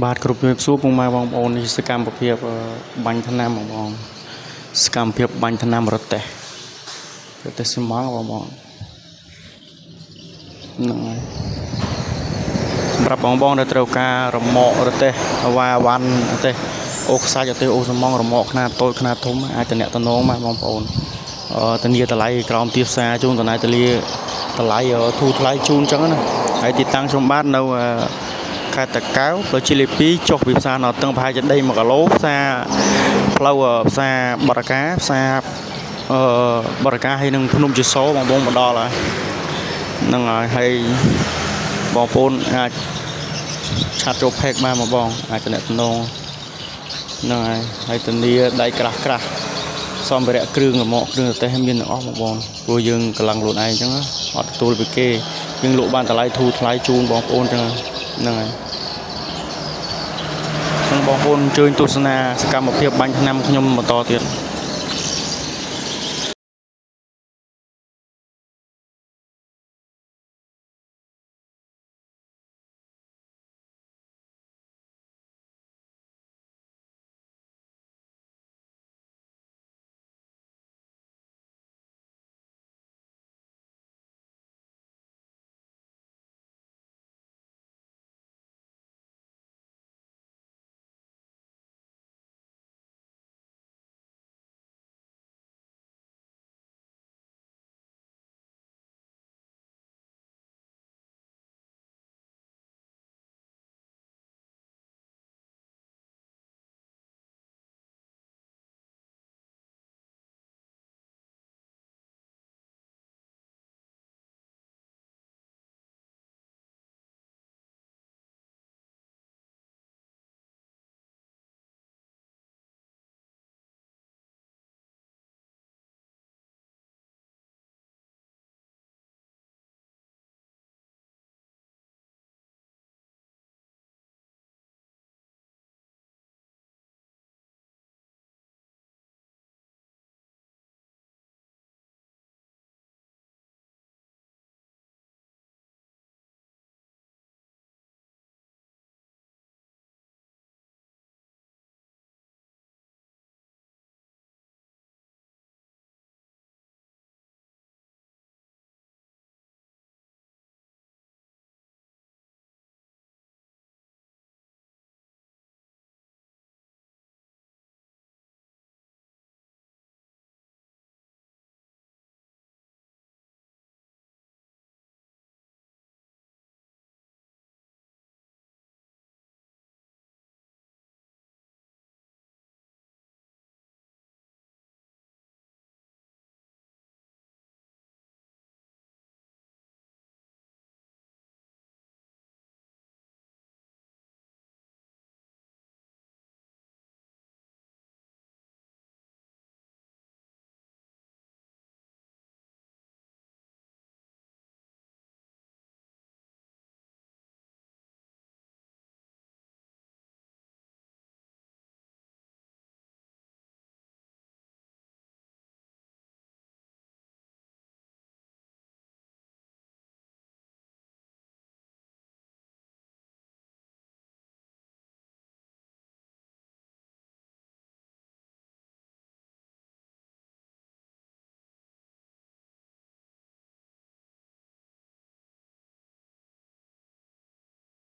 បាទគ្រប់ជំរាបសួរពុកម៉ែបងប្អូននេះសកម្មភាពបាញ់ថ្នាំបងប្អូនសកម្មភាពបាញ់ថ្នាំរទេះស្មងបងប្អូនហ្នឹងហើយសម្រាប់បងប្អូនដែលត្រូវការរមាក់រទេះវ៉ាវ៉ាន់រទេះអូខ្សាច់រទេះអូស្មងរមាក់ខ្នាតតូចខ្នាតធំអាចតំណតំណងមកបងប្អូនធានាតម្លៃក្រោមទីផ្សារជូនតម្លៃតម្លៃធូរថ្លៃជូនអញ្ចឹងណាហើយទីតាំងខ្ញុំបាទនៅខេត្តតាកែវផ្លូវជាលេខ2ចុះពីផ្សារណតឹងប្រហែលជាដី1គីឡូផ្សារផ្លូវផ្សារបរកាផ្សារបរកាហើយនឹងភ្នំជាសបងប្អូនមកដល់ហើយហ្នឹងហើយបងប្អូនអាចឆាត់ចូលផេកបានមកបងអាចតំណហ្នឹងហើយធានាដៃក្រាស់សម្ភារៈគ្រឿងលម្អគ្រឿងរទេះមានទាំងអស់បងប្អូនព្រោះយើងកម្លាំងខ្លួនឯងអញ្ចឹងអត់ទទួលពីគេយើងលក់បានតម្លៃធូរថ្លៃជូនបងប្អូនអញ្ចឹងហ្នឹងហើយបងប្អូនអញ្ជើញទស្សនាសកម្មភាពបាញ់ថ្នាំខ្ញុំបន្តទៀត